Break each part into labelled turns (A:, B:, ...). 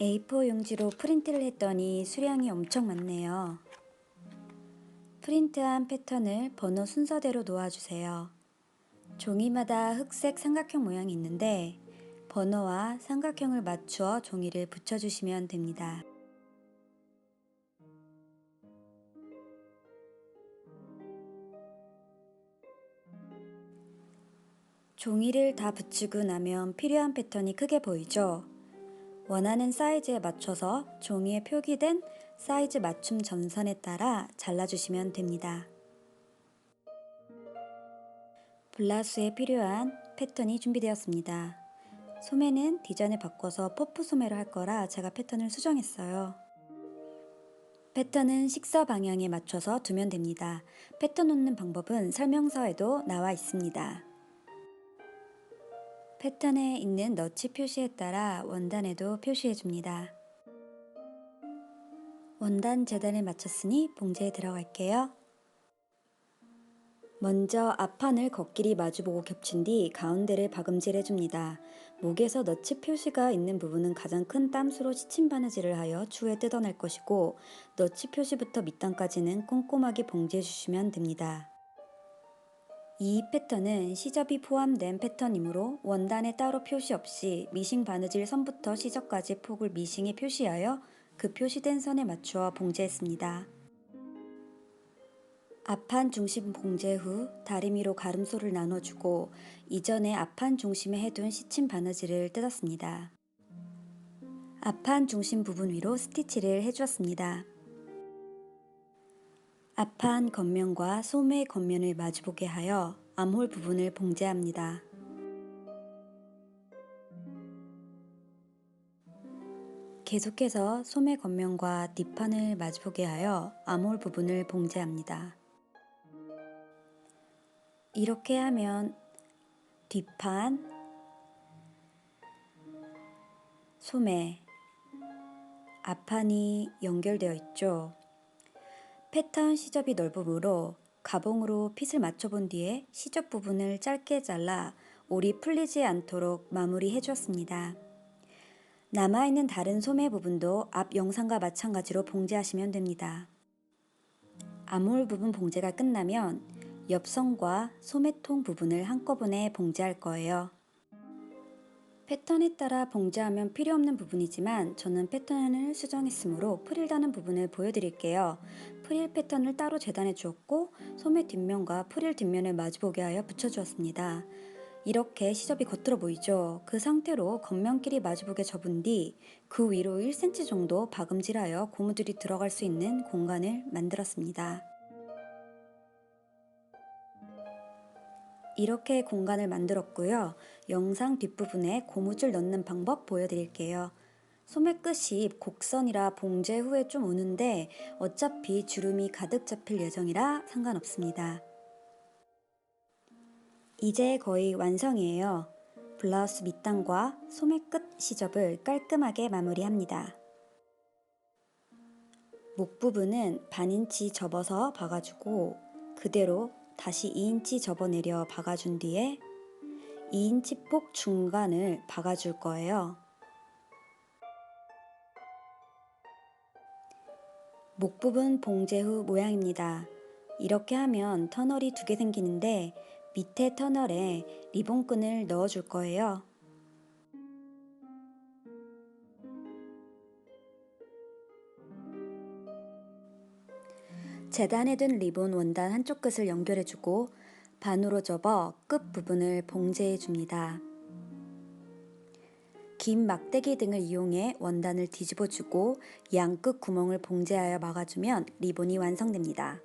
A: A4 용지로 프린트를 했더니 수량이 엄청 많네요. 프린트한 패턴을 번호 순서대로 놓아주세요. 종이마다 흑색 삼각형 모양이 있는데 번호와 삼각형을 맞추어 종이를 붙여주시면 됩니다. 종이를 다 붙이고 나면 필요한 패턴이 크게 보이죠? 원하는 사이즈에 맞춰서 종이에 표기된 사이즈 맞춤 전선에 따라 잘라주시면 됩니다. 블라우스에 필요한 패턴이 준비되었습니다. 소매는 디자인을 바꿔서 퍼프 소매로 할 거라 제가 패턴을 수정했어요. 패턴은 식서 방향에 맞춰서 두면 됩니다. 패턴 놓는 방법은 설명서에도 나와 있습니다. 패턴에 있는 너치 표시에 따라 원단에도 표시해 줍니다. 원단 재단을 마쳤으니 봉제에 들어갈게요. 먼저 앞판을 겉길이 마주보고 겹친 뒤 가운데를 박음질 해줍니다. 목에서 너치 표시가 있는 부분은 가장 큰 땀수로 시침 바느질을 하여 추후에 뜯어낼 것이고 너치 표시부터 밑단까지는 꼼꼼하게 봉제해 주시면 됩니다. 이 패턴은 시접이 포함된 패턴이므로 원단에 따로 표시 없이 미싱 바느질 선부터 시접까지 폭을 미싱에 표시하여 그 표시된 선에 맞추어 봉제했습니다. 앞판 중심 봉제 후 다리미로 가름소를 나눠주고 이전에 앞판 중심에 해둔 시침 바느질을 뜯었습니다. 앞판 중심 부분 위로 스티치를 해주었습니다. 앞판 겉면과 소매 겉면을 마주보게 하여 암홀 부분을 봉제합니다. 계속해서 소매 겉면과 뒷판을 마주보게 하여 암홀 부분을 봉제합니다. 이렇게 하면 뒷판, 소매, 앞판이 연결되어 있죠. 패턴 시접이 넓으므로 가봉으로 핏을 맞춰본 뒤에 시접 부분을 짧게 잘라 올이 풀리지 않도록 마무리해 주었습니다. 남아있는 다른 소매 부분도 앞 영상과 마찬가지로 봉제하시면 됩니다. 암홀 부분 봉제가 끝나면 옆선과 소매통 부분을 한꺼번에 봉제할 거예요. 패턴에 따라 봉제하면 필요 없는 부분이지만 저는 패턴을 수정했으므로 프릴 다는 부분을 보여드릴게요. 프릴 패턴을 따로 재단해 주었고 소매 뒷면과 프릴 뒷면을 마주보게 하여 붙여주었습니다. 이렇게 시접이 겉으로 보이죠? 그 상태로 겉면끼리 마주보게 접은 뒤 그 위로 1cm 정도 박음질하여 고무줄이 들어갈 수 있는 공간을 만들었습니다. 이렇게 공간을 만들었고요. 영상 뒷부분에 고무줄 넣는 방법 보여드릴게요. 소매 끝이 곡선이라 봉제 후에 좀 우는데 어차피 주름이 가득 잡힐 예정이라 상관없습니다. 이제 거의 완성이에요. 블라우스 밑단과 소매 끝 시접을 깔끔하게 마무리합니다. 목 부분은 반인치 접어서 박아주고 그대로 다시 2인치 접어내려 박아준 뒤에 2인치 폭 중간을 박아줄 거예요. 목 부분 봉제 후 모양입니다. 이렇게 하면 터널이 2개 생기는데 밑에 터널에 리본끈을 넣어줄 거예요. 재단해둔 리본 원단 한쪽 끝을 연결해주고 반으로 접어 끝 부분을 봉제해줍니다. 긴 막대기 등을 이용해 원단을 뒤집어주고 양끝 구멍을 봉제하여 막아주면 리본이 완성됩니다.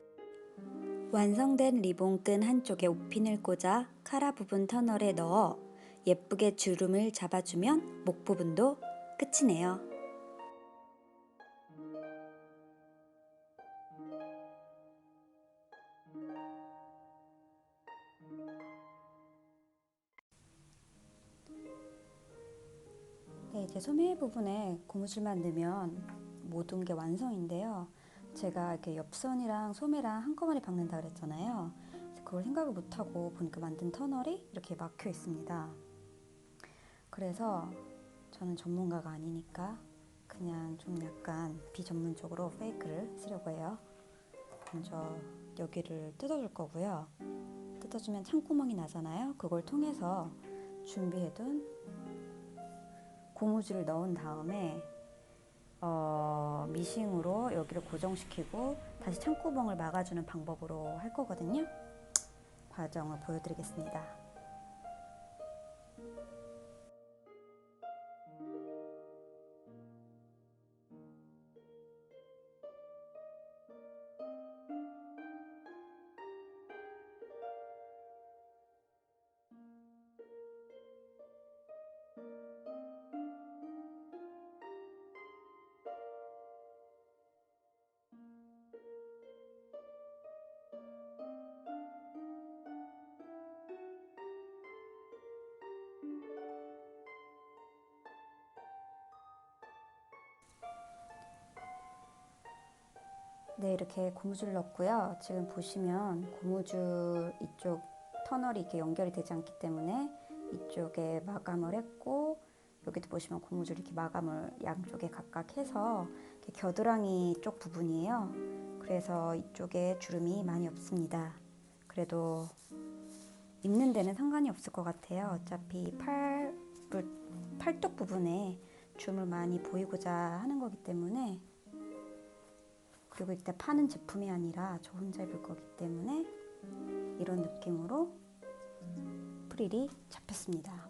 A: 완성된 리본끈 한쪽에 옷핀을 꽂아 카라 부분 터널에 넣어 예쁘게 주름을 잡아주면 목 부분도 끝이네요. 네, 이제 소매 부분에 고무줄만 넣으면 모든 게 완성인데요. 제가 이렇게 옆선이랑 소매랑 한꺼번에 박는다 그랬잖아요. 그걸 생각을 못하고 보니까 만든 터널이 이렇게 막혀 있습니다. 그래서 저는 전문가가 아니니까 그냥 좀 약간 비전문적으로 페이크를 쓰려고 해요. 먼저 여기를 뜯어줄 거고요. 뜯어주면 창구멍이 나잖아요. 그걸 통해서 준비해둔 고무줄을 넣은 다음에 미싱으로 여기를 고정시키고 다시 창구멍을 막아주는 방법으로 할 거거든요. 과정을 보여드리겠습니다. 네, 이렇게 고무줄 넣었고요. 지금 보시면 고무줄 이쪽 터널이 이렇게 연결이 되지 않기 때문에 이쪽에 마감을 했고, 여기도 보시면 고무줄 이렇게 마감을 양쪽에 각각 해서 이렇게 겨드랑이 쪽 부분이에요. 그래서 이쪽에 주름이 많이 없습니다. 그래도 입는 데는 상관이 없을 것 같아요. 어차피 팔뚝 부분에 주름을 많이 보이고자 하는 거기 때문에, 그리고 이때 파는 제품이 아니라 저 혼자 입을 거기 때문에 이런 느낌으로 프릴이 잡혔습니다.